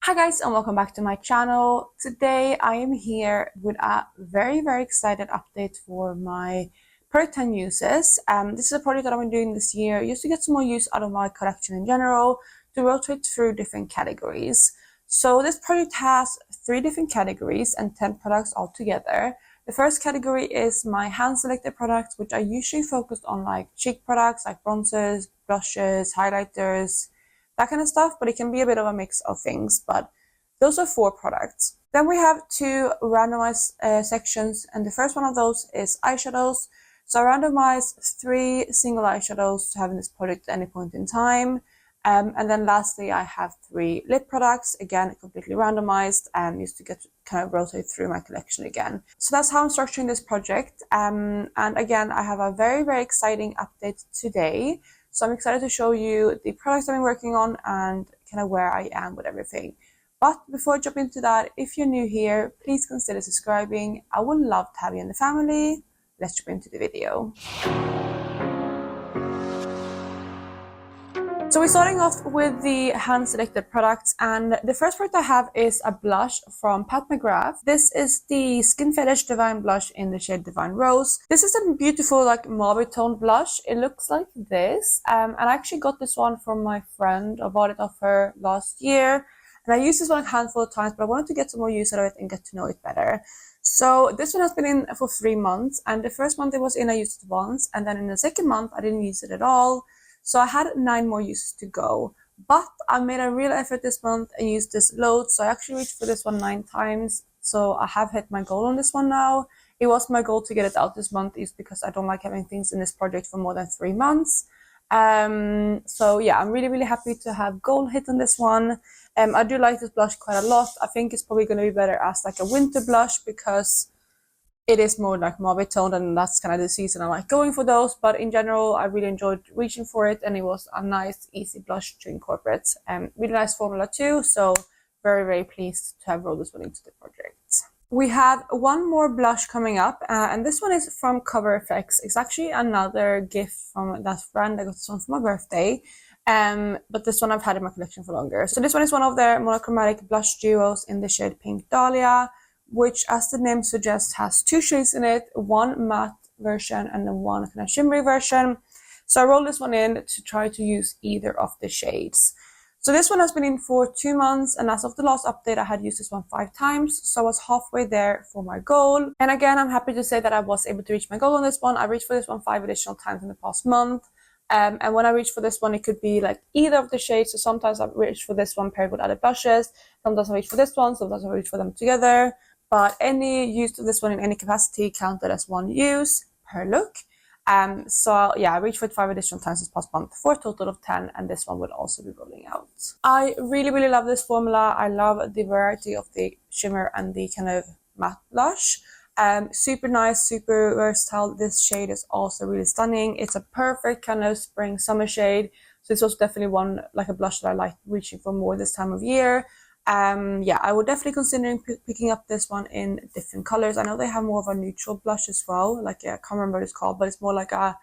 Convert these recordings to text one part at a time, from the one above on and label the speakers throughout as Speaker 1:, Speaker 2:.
Speaker 1: Hi guys, and welcome back to my channel. Today I am here with a very excited update for my product 10 uses. This is a project that I've been doing this year just to get some more use out of my collection in general, to rotate through different categories. So this project has 3 different categories and 10 products altogether. The first category is my hand selected products, which I usually focused on like cheek products like bronzers, blushes, highlighters, that kind of stuff, but it can be a bit of a mix of things. But those are 4 products. Then we have 2 randomized sections, and the first one of those is eyeshadows. So I randomized 3 single eyeshadows to have in this project at any point in time. And then lastly, I have 3 lip products, again completely randomized, and used to get kind of rotate through my collection again. So that's how I'm structuring this project. And again, I have a very exciting update today. So I'm excited to show you the products I've been working on and kind of where I am with everything. But before I jump into that, if you're new here, please consider subscribing. I would love to have you in the family. Let's jump into the video. So we're starting off with the hand selected products, and the first product I have is a blush from Pat McGrath. This is the Skin Fetish Divine Blush in the shade Divine Rose. This is a beautiful like mauve toned blush. It looks like this, and I actually got this one from my friend. I bought it off her last year, and I used this one a handful of times, but I wanted to get some more use out of it and get to know it better. So this one has been in for 3 months, and the first month it was in, I used it once, and then in the second month I didn't use it at all. So I had 9 more uses to go, but I made a real effort this month and used this load. So I actually reached for this one 9 times. So I have hit my goal on this one now. It was my goal to get it out this month, is because I don't like having things in this project for more than 3 months. So yeah, I'm really happy to have goal hit on this one. I do like this blush quite a lot. I think it's probably going to be better as like a winter blush, because it is more like mauve toned, and that's kind of the season I like going for those. But in general, I really enjoyed reaching for it, and it was a nice, easy blush to incorporate. Really nice formula too, so very pleased to have rolled this one into the project. We have one more blush coming up, and this one is from Cover FX. It's actually another gift from that friend. I got this one for my birthday. But this one I've had in my collection for longer. So this one is one of their monochromatic blush duos in the shade Pink Dahlia, which, as the name suggests, has 2 shades in it, one matte version and then one kind of shimmery version. So I rolled this one in to try to use either of the shades. So this one has been in for 2 months, and as of the last update, I had used this one 5 times. So I was halfway there for my goal. And again, I'm happy to say that I was able to reach my goal on this one. I reached for this one 5 additional times in the past month. And when I reach for this one, it could be like either of the shades. So sometimes I reach for this one paired with other blushes. Sometimes I reach for this one. Sometimes I reach for them together. But any use of this one in any capacity counted as 1 use per look. So yeah, I reached for it 5 additional times this past month for a total of 10, and this one will also be rolling out. I really love this formula. I love the variety of the shimmer and the kind of matte blush. Super nice, super versatile. This shade is also really stunning. It's a perfect kind of spring summer shade. So this was definitely one, like a blush that I like reaching for more this time of year. Yeah, I would definitely consider picking up this one in different colors. I know they have more of a neutral blush as well, like I can't remember what it's called, but it's more like a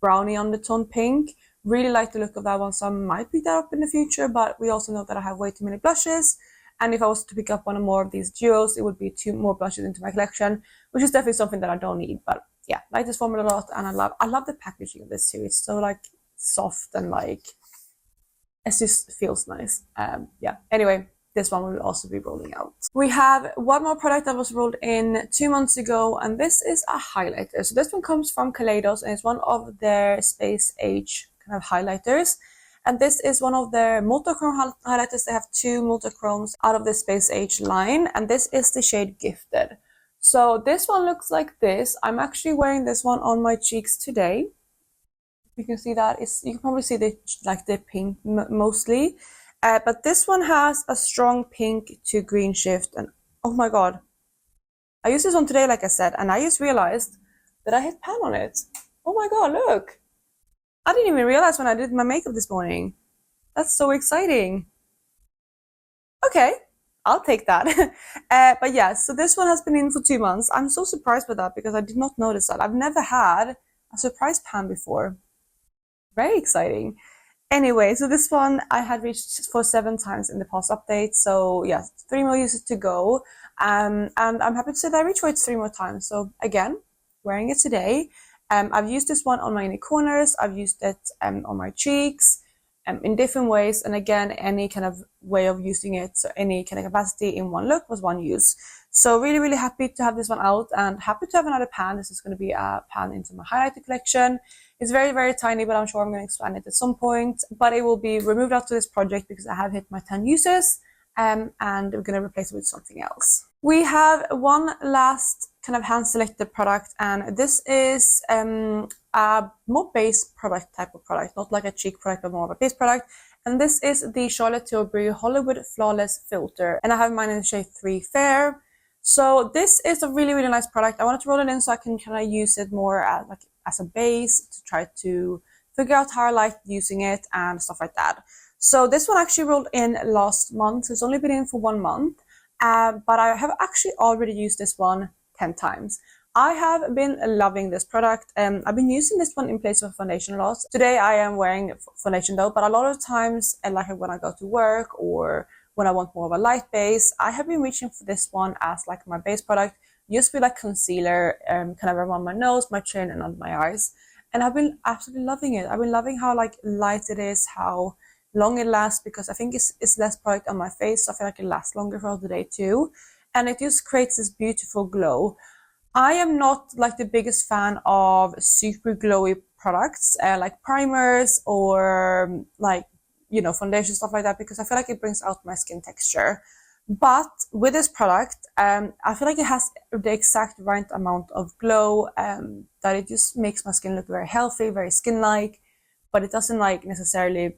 Speaker 1: brownie undertone pink. Really like the look of that one, so I might pick that up in the future. But we also know that I have way too many blushes, and if I was to pick up one or more of these duos, it would be 2 more blushes into my collection, which is definitely something that I don't need. But yeah, I like this formula a lot, and I love the packaging of this too. It's so like soft and like it just feels nice. Yeah, anyway, this one will also be rolling out. We have one more product that was rolled in 2 months ago, and this is a highlighter. So this one comes from Kaleidos, and it's one of their Space Age kind of highlighters. And this is one of their multichrome highlighters. They have 2 multichromes out of the Space Age line, and this is the shade Gifted. So this one looks like this. I'm actually wearing this one on my cheeks today. You can see that. You can probably see the pink mostly. But this one has a strong pink to green shift, and oh my god, I used this one today, like I said, and I just realized that I hit pan on it. Oh my god, look! I didn't even realize when I did my makeup this morning. That's so exciting. Okay, I'll take that. But yeah, so this one has been in for 2 months. I'm so surprised by that because I did not notice that. I've never had a surprise pan before. Very exciting. Anyway, so this one I had reached for 7 times in the past update. So yeah, 3 more uses to go. And I'm happy to say that I reached for it 3 more times. So again, wearing it today. I've used this one on my inner corners. I've used it on my cheeks in different ways. And again, any kind of way of using it, so any kind of capacity in one look was one use. So really, really happy to have this one out and happy to have another pan. This is going to be a pan into my highlighter collection. It's very, very tiny, but I'm sure I'm going to expand it at some point. But it will be removed after this project because I have hit my 10 uses and we're going to replace it with something else. We have one last kind of hand-selected product, and this is a more base product type of product, not like a cheek product, but more of a base product. And this is the Charlotte Tilbury Hollywood Flawless Filter, and I have mine in the shade 3 Fair. So this is a really, really nice product. I wanted to roll it in so I can kind of use it more as a base to try to figure out how I like using it and stuff like that. So this one actually rolled in last month. So it's only been in for 1 month, but I have actually already used this one 10 times. I have been loving this product. I've been using this one in place of foundation a lot. Today I am wearing foundation though, but a lot of times, like when I go to work or when I want more of a light base, I have been reaching for this one as like my base product. Used to be like concealer, kind of around my nose, my chin, and under my eyes. And I've been absolutely loving it. I've been loving how like light it is, how long it lasts, because I think it's less product on my face, so I feel like it lasts longer throughout the day too. And it just creates this beautiful glow. I am not like the biggest fan of super glowy products, like primers or like, you know, foundation, stuff like that, because I feel like it brings out my skin texture. But with this product, I feel like it has the exact right amount of glow, that it just makes my skin look very healthy, very skin-like, but it doesn't like necessarily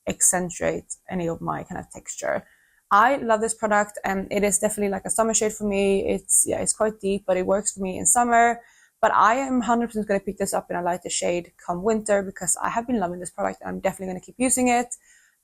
Speaker 1: accentuate any of my kind of texture. I love this product, and it is definitely like a summer shade for me. It's quite deep, but it works for me in summer. But I am 100% going to pick this up in a lighter shade come winter because I have been loving this product and I'm definitely going to keep using it.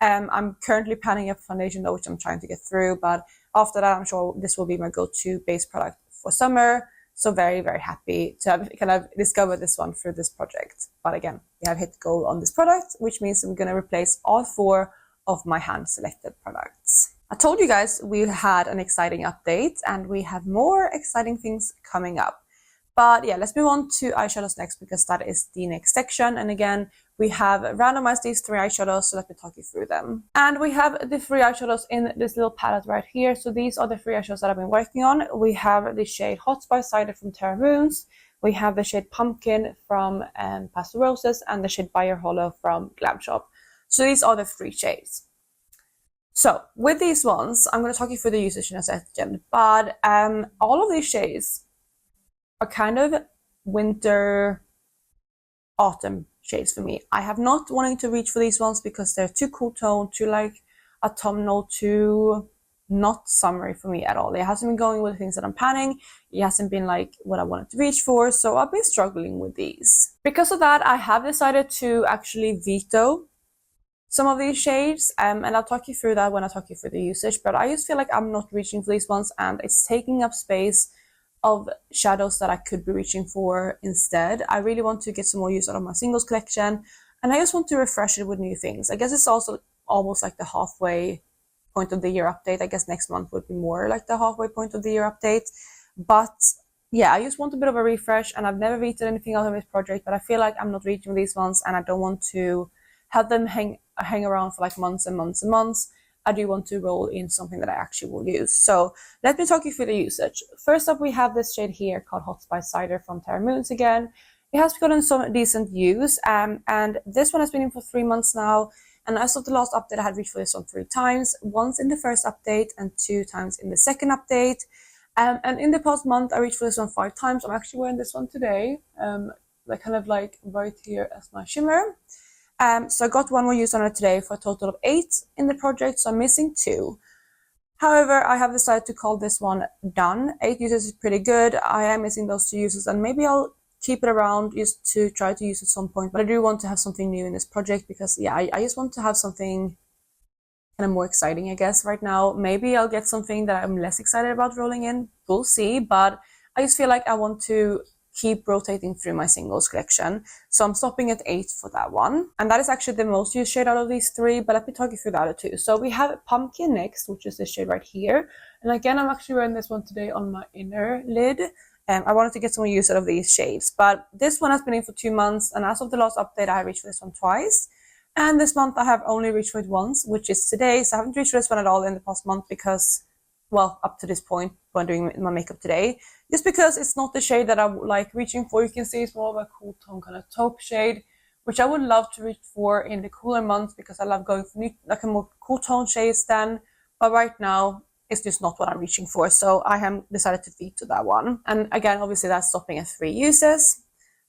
Speaker 1: I'm currently planning a foundation though, which I'm trying to get through, but after that, I'm sure this will be my go-to base product for summer. So very, very happy to have kind of discovered this one through this project. But again, we have hit goal on this product, which means I'm going to replace all 4 of my hand-selected products. I told you guys we had an exciting update and we have more exciting things coming up. But yeah, let's move on to eyeshadows next because that is the next section. And again, we have randomized these 3 eyeshadows, so let me talk you through them. And we have the 3 eyeshadows in this little palette right here. So these are the 3 eyeshadows that I've been working on. We have the shade Hot Spice Cider from Terra Moons. We have the shade Pumpkin from Pastel Roses and the shade Buyer Hollow from Glam Shop. So these are the 3 shades. So with these ones, I'm going to talk you through the usage in a second. But all of these shades are kind of winter, autumn shades for me. I have not wanting to reach for these ones because they're too cool tone, too like autumnal, too not summery for me at all. It hasn't been going with the things that I'm planning. It hasn't been like what I wanted to reach for, so I've been struggling with these. Because of that, I have decided to actually veto some of these shades, and I'll talk you through that when I talk you through the usage, but I just feel like I'm not reaching for these ones and it's taking up space of shadows that I could be reaching for instead. I really want to get some more use out of my singles collection, and I just want to refresh it with new things. I guess it's also almost like the halfway point of the year update. I guess next month would be more like the halfway point of the year update. But yeah, I just want a bit of a refresh, and I've never vetoed anything out of this project, but I feel like I'm not reaching these ones and I don't want to have them hang around for like months and months and months. I do want to roll in something that I actually will use. So let me talk you through the usage. First up, we have this shade here called Hot Spice Cider from Terra Moons again. It has gotten some decent use, and this one has been in for 3 months now. And as of the last update, I had reached for this one 3 times, once in the first update and 2 times in the second update. And in the past month, I reached for this one 5 times. I'm actually wearing this one today, like kind of like right here as my shimmer. So I got 1 more use on it today for a total of 8 in the project, so I'm missing 2. However, I have decided to call this one done. 8 uses is pretty good. I am missing those 2 uses, and maybe I'll keep it around just to try to use at some point. But I do want to have something new in this project because, yeah, I just want to have something kind of more exciting, I guess, right now. Maybe I'll get something that I'm less excited about rolling in. We'll see. But I just feel like I want to keep rotating through my singles collection. So I'm stopping at 8 for that one. And that is actually the most used shade out of these 3, but let me talk you through the other 2. So we have Pumpkin next, which is this shade right here. And again, I'm actually wearing this one today on my inner lid. I wanted to get some more use out of these shades, but this one has been in for 2 months, and as of the last update, I have reached for this one twice. And this month I have only reached for it once, which is today. So I haven't reached for this one at all in the past month because, well, up to this point when doing my makeup today, just because it's not the shade that I like reaching for. You can see it's more of a cool tone kind of taupe shade, which I would love to reach for in the cooler months because I love going for like a more cool tone shades then. But right now, it's just not what I'm reaching for. So I have decided to veto that one. And again, obviously that's stopping at 3 uses.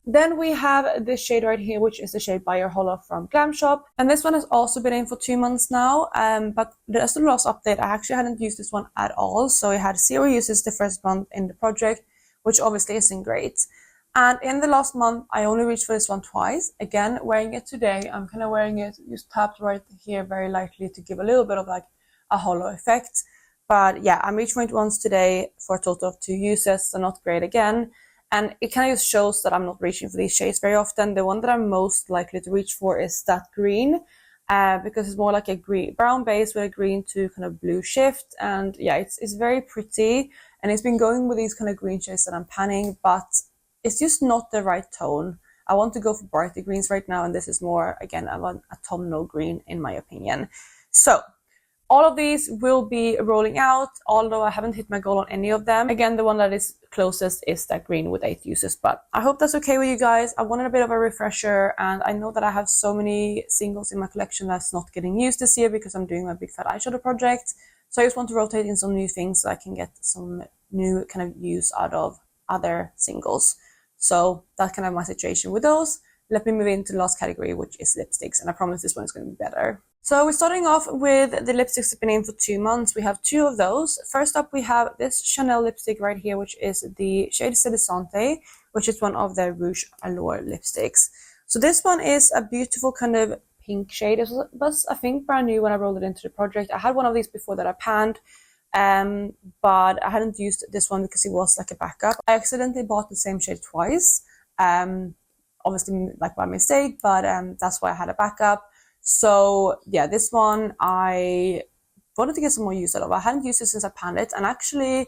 Speaker 1: Then we have this shade right here, which is the shade Buy Your Hollow from Glam Shop. And this one has also been in for 2 months now. But as the last update, I actually hadn't used this one at all. So it had 0 uses the first month in the project, which obviously isn't great. And in the last month, I only reached for this one twice. Again, wearing it today, I'm kind of wearing it just tapped right here very lightly to give a little bit of like a hollow effect. But yeah, I'm reaching for it once today for a total of 2 uses, so not great again. And it kind of just shows that I'm not reaching for these shades very often. The one that I'm most likely to reach for is that green, because it's more like a brown base with a green to kind of blue shift. And yeah, it's very pretty. And it's been going with these kind of green shades that I'm panning, but it's just not the right tone. I want to go for brighter greens right now, and this is more, again, a autumnal green in my opinion. So all of these will be rolling out, although I haven't hit my goal on any of them. Again, the one that is closest is that green with 8 uses, but I hope that's okay with you guys. I wanted a bit of a refresher, and I know that I have so many singles in my collection that's not getting used this year because I'm doing my big fat eyeshadow project. So I just want to rotate in some new things so I can get some new kind of use out of other singles. So that's kind of my situation with those. Let me move into the last category, which is lipsticks, and I promise this one is going to be better. So we're starting off with the lipsticks that have been in for 2 months. We have 2 of those. First up, we have this Chanel lipstick right here, which is the shade Sedisante, which is one of the Rouge Allure lipsticks. So this one is a beautiful kind of pink shade. It was, I think, brand new when I rolled it into the project. I had one of these before that I panned, but I hadn't used this one because it was like a backup. I accidentally bought the same shade twice, obviously like by mistake, but that's why I had a backup. So yeah, this one I wanted to get some more use out of. I hadn't used it since I panned it, and actually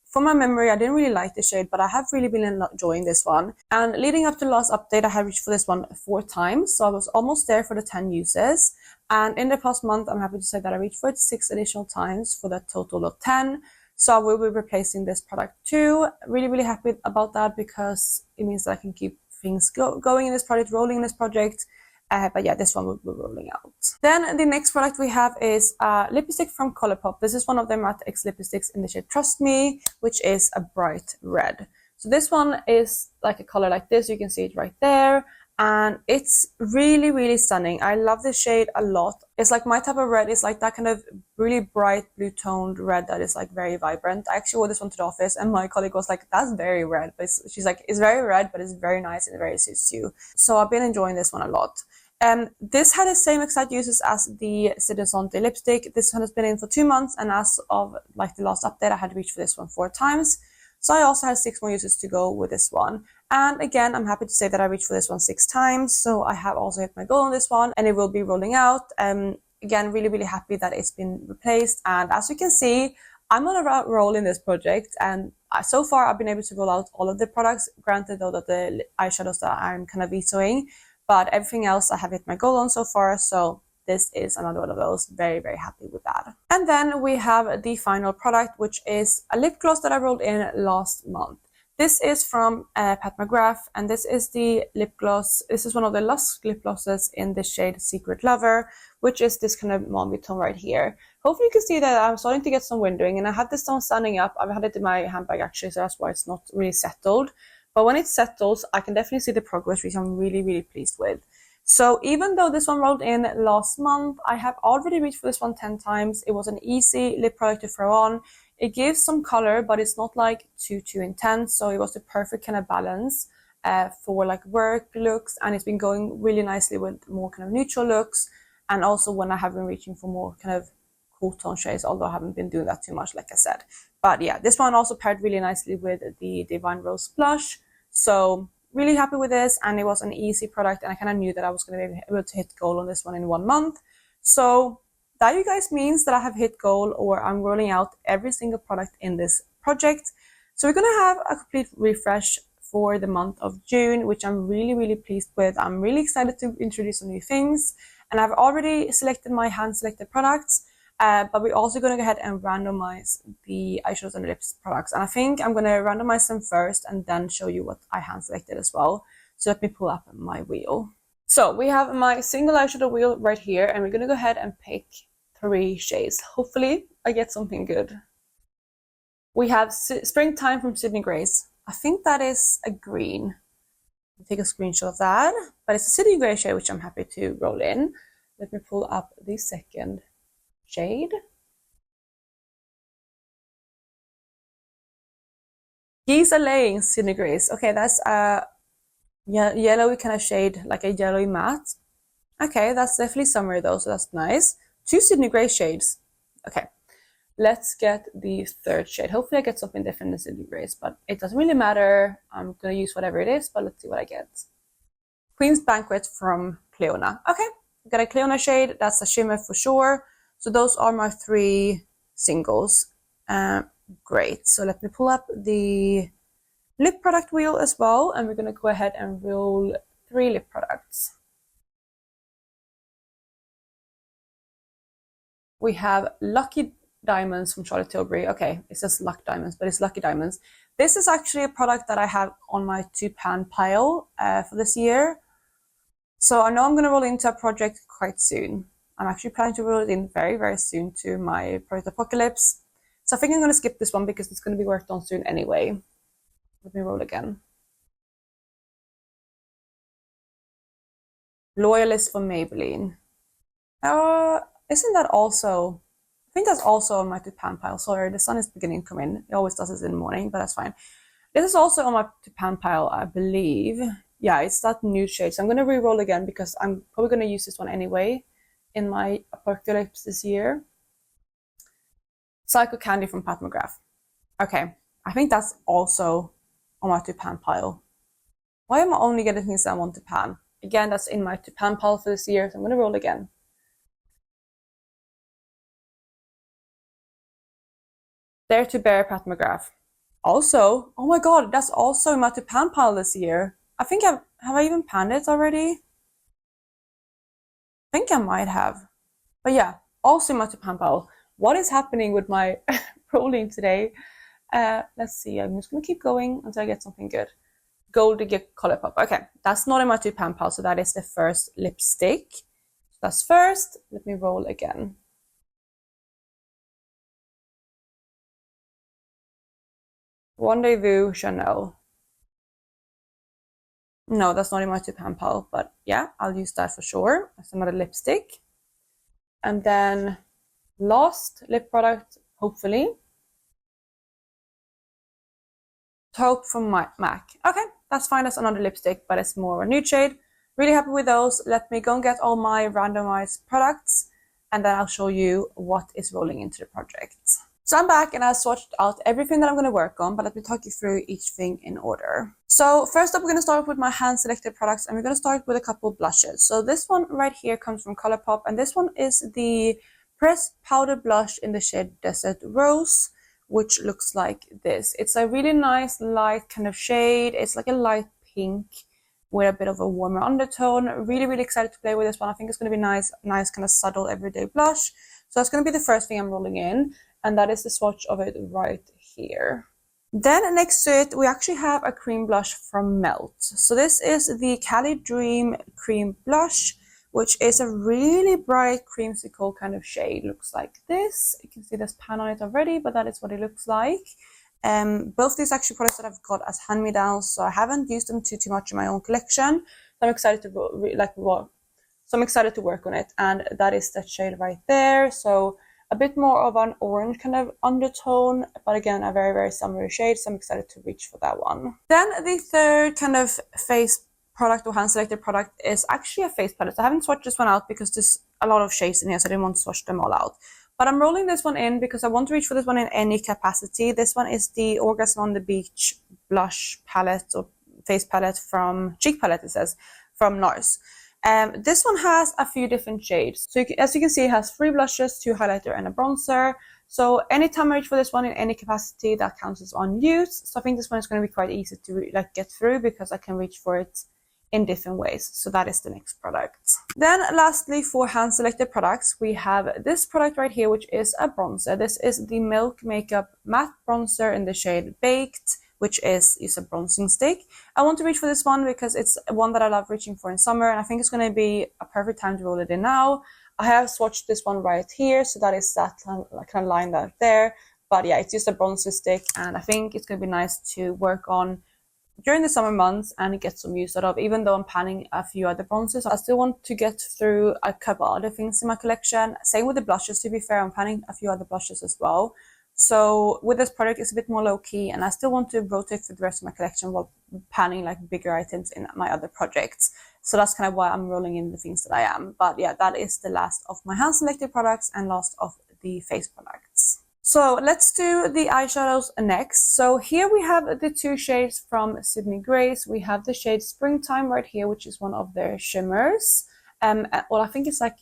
Speaker 1: from my memory I didn't really like the shade, but I have really been enjoying this one. And leading up to the last update, I had reached for this one 4 times, so I was almost there for the 10 uses. And in the past month, I'm happy to say that I reached for it 6 additional times for that total of 10. So I will be replacing this product too. Really happy about that because it means that I can keep things going in this project, rolling in this project. But yeah, this one will be rolling out. Then the next product we have is a lipstick from Colourpop. This is one of their Matte X lipsticks in the shade Trust Me, which is a bright red. So this one is like a color like this. You can see it right there. And it's really stunning. I love this shade a lot. It's like my type of red. It's like that kind of really bright blue toned red that is like very vibrant. I actually wore this one to the office and my colleague was like, that's very red. But she's like, it's very red, but it's very nice and it very suits you. So I've been enjoying this one a lot. This had the same exact uses as the Sedisante lipstick. This one has been in for 2 months, and as of like the last update, I had reached for this one 4 times. So I also had 6 more uses to go with this one. And again, I'm happy to say that I reached for this one 6 times. So I have also hit my goal on this one, and it will be rolling out. Again, really happy that it's been replaced. And as you can see, I'm on a roll in this project, and so far I've been able to roll out all of the products. Granted, though, that the eyeshadows that I'm kind of vetoing. But everything else I have hit my goal on so far, so this is another one of those. Very happy with that. And then we have the final product, which is a lip gloss that I rolled in last month. This is from Pat McGrath, and this is the lip gloss. This is one of the last lip glosses in the shade Secret Lover, which is this kind of mommy tone right here. Hopefully you can see that I'm starting to get some windowing, and I had this tone standing up. I've had it in my handbag actually, so that's why it's not really settled. But when it settles, I can definitely see the progress, which I'm really pleased with. So even though this one rolled in last month, I have already reached for this one 10 times. It was an easy lip product to throw on. It gives some color, but it's not like too intense. So it was the perfect kind of balance for like work looks. And it's been going really nicely with more kind of neutral looks. And also when I have been reaching for more kind of cool tone shades, although I haven't been doing that too much, like I said. But yeah, this one also paired really nicely with the Divine Rose blush. So really happy with this, and it was an easy product, and I kind of knew that I was going to be able to hit goal on this one in 1 month. So that, you guys, means that I have hit goal, or I'm rolling out every single product in this project. So we're going to have a complete refresh for the month of June, which I'm really pleased with. I'm really excited to introduce some new things, and I've already selected my hand selected products. But we're also going to go ahead and randomize the eyeshadows and lips products. And I think I'm going to randomize them first and then show you what I hand selected as well. So let me pull up my wheel. So we have my single eyeshadow wheel right here, and we're going to go ahead and pick 3 shades. Hopefully I get something good. We have Springtime from Sydney Grace. I think that is a green. I'll take a screenshot of that. But it's a Sydney Grace shade, which I'm happy to roll in. Let me pull up the second shade. Geese are laying, Sydney Grace. Okay, that's a yellowy kind of shade, like a yellowy matte. Okay, that's definitely summer though, so that's nice. 2 Sydney Grace shades. Okay, let's get the third shade. Hopefully I get something different than Sydney Grace, but it doesn't really matter. I'm gonna use whatever it is, but let's see what I get. Queen's Banquet from Cleona. Okay, got a Cleona shade. That's a shimmer for sure. So those are my 3 singles. Great. So let me pull up the lip product wheel as well, and we're going to go ahead and roll 3 lip products. We have Lucky Diamonds from Charlotte Tilbury. Okay, it says Luck Diamonds, but it's Lucky Diamonds. This is actually a product that I have on my to-pan pile for this year. So I know I'm going to roll into a project quite soon. I'm actually planning to roll it in very soon to my Project Apocalypse. So I think I'm going to skip this one because it's going to be worked on soon anyway. Let me roll again. Loyalist from Maybelline. Isn't that also... I think that's also on my to-pan pile. Sorry, the sun is beginning to come in. It always does this in the morning, but that's fine. This is also on my to-pan pile, I believe. Yeah, it's that nude shade. So I'm going to re-roll again because I'm probably going to use this one anyway in my Apocalypse this year. Psycho Candy from Pat McGrath. Okay, I think that's also on my to-pan pile. Why am I only getting things that I want to pan? Again, that's in my to-pan pile for this year, so I'm going to roll again. Dare to Bear, Pat McGrath. Also, oh my god, that's also in my to-pan pile this year. I think have I even panned it already? I think I might have. But yeah, also in my to-pan pile. What is happening with my rolling today? Let's see. I'm just going to keep going until I get something good. Gold Digger Colourpop. Okay, that's not in my to-pan pile, so that is the first lipstick. So that's first. Let me roll again. Rendezvous Chanel. No, that's not in my to-pan pile, but yeah, I'll use that for sure. That's another lipstick. And then last lip product, hopefully. Taupe from MAC. Okay, that's fine. That's another lipstick, but it's more of a nude shade. Really happy with those. Let me go and get all my randomized products, and then I'll show you what is rolling into the project. So I'm back and I swatched out everything that I'm going to work on, but let me talk you through each thing in order. So first up, we're going to start with my hand selected products, and we're going to start with a couple of blushes. So this one right here comes from Colourpop, and this one is the pressed powder blush in the shade Desert Rose, which looks like this. It's a really nice light kind of shade. It's like a light pink with a bit of a warmer undertone. Really excited to play with this one. I think it's going to be nice kind of subtle everyday blush. So that's going to be the first thing I'm rolling in, and that is the swatch of it right here. Then next to it, we actually have a cream blush from Melt. So this is the Cali Dream Cream Blush, which is a really bright creamsicle kind of shade. Looks like this. You can see there's pan on it already, but that is what it looks like. Both these actually products that I've got as hand-me-downs, so I haven't used them too much in my own collection. So I'm excited to work on it, and that is that shade right there. So a bit more of an orange kind of undertone, but again, a very summery shade, so I'm excited to reach for that one. Then the third kind of face product or hand selected product is actually a face palette. I haven't swatched this one out because there's a lot of shades in here, so I didn't want to swatch them all out. But I'm rolling this one in because I want to reach for this one in any capacity. This one is the Orgasm on the Beach blush palette or face palette from, cheek palette it says, from NARS. This one has a few different shades. So as you can see, it has 3 blushes, 2 highlighter and a bronzer. So anytime I reach for this one in any capacity, that counts as unused. So I think this one is going to be quite easy to get through because I can reach for it in different ways. So that is the next product. Then lastly, for hand selected products, we have this product right here, which is a bronzer. This is the Milk Makeup Matte Bronzer in the shade Baked, which is a bronzing stick. I want to reach for this one because it's one that I love reaching for in summer, and I think it's going to be a perfect time to roll it in now. I have swatched this one right here, so that is that kind of line that there. But yeah, it's just a bronzer stick, and I think it's going to be nice to work on during the summer months and get some use out of. Even though I'm panning a few other bronzers, I still want to get through a couple other things in my collection. Same with the blushes, to be fair. I'm panning a few other blushes as well. So with this product, it's a bit more low-key, and I still want to rotate through the rest of my collection while panning like bigger items in my other projects. So that's kind of why I'm rolling in the things that I am. But yeah, that is the last of my hand selected products and last of the face products. So let's do the eyeshadows next. So here we have the 2 shades from Sydney Grace. We have the shade Springtime right here, which is one of their shimmers. Well, I think it's like,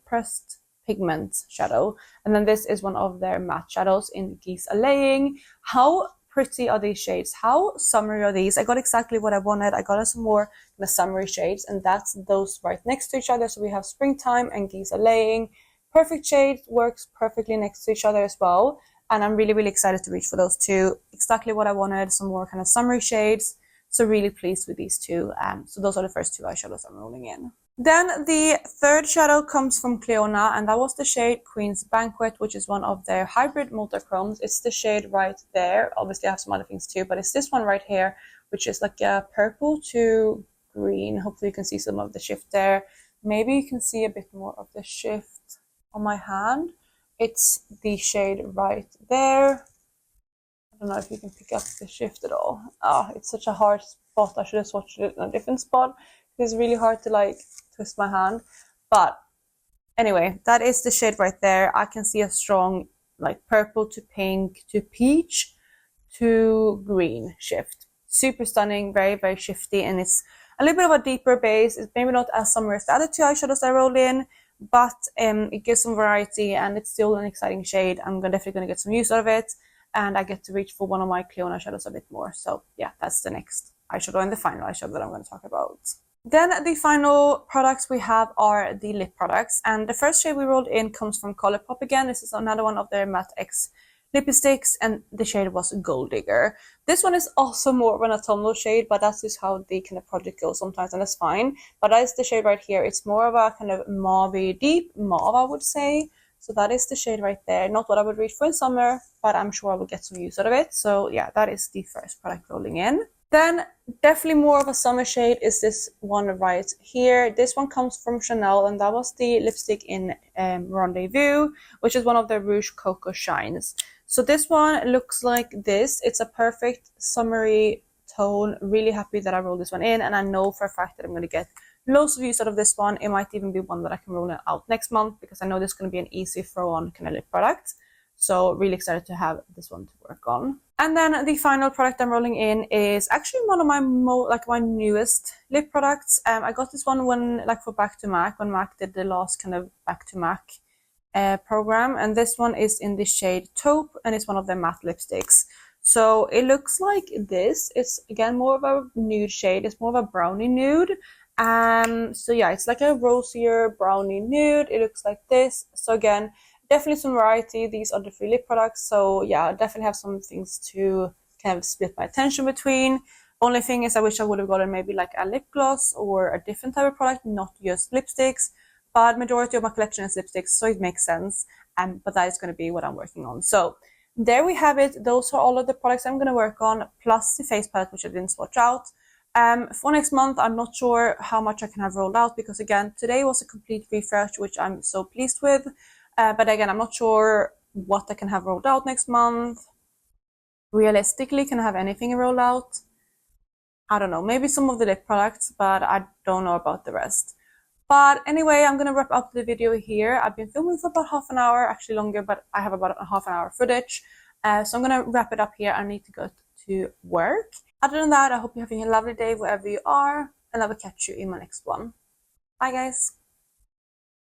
Speaker 1: pressed pigment shadow. And then this is one of their matte shadows in Geese Allaying. How pretty are these shades? How summery are these? I got exactly what I wanted. I got some more the summery shades, and that's those right next to each other. So we have Springtime and Geese Allaying. Perfect shades, works perfectly next to each other as well. And I'm really, really excited to reach for those 2. Exactly what I wanted, some more kind of summery shades. So really pleased with these 2. So those are the first 2 eyeshadows I'm rolling in. Then the third shadow comes from Cleona, and that was the shade Queen's Banquet, which is one of their hybrid multichromes. It's the shade right there. Obviously I have some other things too, but it's this one right here, which is like a purple to green. Hopefully you can see some of the shift there. Maybe you can see a bit more of the shift on my hand. It's the shade right there. I don't know if you can pick up the shift at all. It's such a hard spot. I should have swatched it in a different spot. It's really hard to like twist my hand, but anyway, that is the shade right there. I can see a strong like purple to pink to peach to green shift. Super stunning, very, very shifty, and it's a little bit of a deeper base. It's maybe not as summery as the other 2 eyeshadows I rolled in, but it gives some variety, and it's still an exciting shade. I'm definitely going to get some use out of it, and I get to reach for one of my Cleona shadows a bit more. So yeah, that's the next eyeshadow and the final eyeshadow that I'm going to talk about. Then the final products we have are the lip products, and the first shade we rolled in comes from Colourpop again. This is another one of their Matte X lipsticks, and the shade was Gold Digger. This one is also more of an autumnal shade, but that's just how the kind of project goes sometimes, and that's fine. But that is the shade right here. It's more of a kind of mauvey, deep mauve, I would say. So that is the shade right there. Not what I would reach for in summer, but I'm sure I will get some use out of it. So yeah, that is the first product rolling in. Then definitely more of a summer shade is this one right here. This one comes from Chanel, and that was the lipstick in Rendezvous, which is one of the Rouge Coco Shines. So this one looks like this. It's a perfect summery tone. Really happy that I rolled this one in, and I know for a fact that I'm going to get loads of use out of this one. It might even be one that I can roll out next month, because I know this is going to be an easy throw-on kind of lip product. So really excited to have this one to work on. And then the final product I'm rolling in is actually one of my my newest lip products. I got this one when for Back to MAC, when MAC did the last kind of Back to MAC program, and this one is in the shade Taupe, and it's one of their matte lipsticks. So it looks like this. It's again more of a nude shade. It's more of a brownie nude. So yeah, it's like a rosier brownie nude. It looks like this. So again, definitely some variety. These are the 3 lip products. So yeah, I definitely have some things to kind of split my attention between. Only thing is I wish I would have gotten maybe like a lip gloss or a different type of product, not just lipsticks. But majority of my collection is lipsticks, so it makes sense. But that is going to be what I'm working on. So there we have it. Those are all of the products I'm going to work on, plus the face palette, which I didn't swatch out. For next month, I'm not sure how much I can have rolled out, because again, today was a complete refresh, which I'm so pleased with. But again, I'm not sure what I can have rolled out next month. Realistically, can I have anything rolled out? I don't know, maybe some of the lip products, but I don't know about the rest. But anyway, I'm going to wrap up the video here. I've been filming for about half an hour, actually longer, but I have about a half an hour footage. So I'm going to wrap it up here. I need to go to work. Other than that, I hope you're having a lovely day wherever you are, and I will catch you in my next one. Bye guys!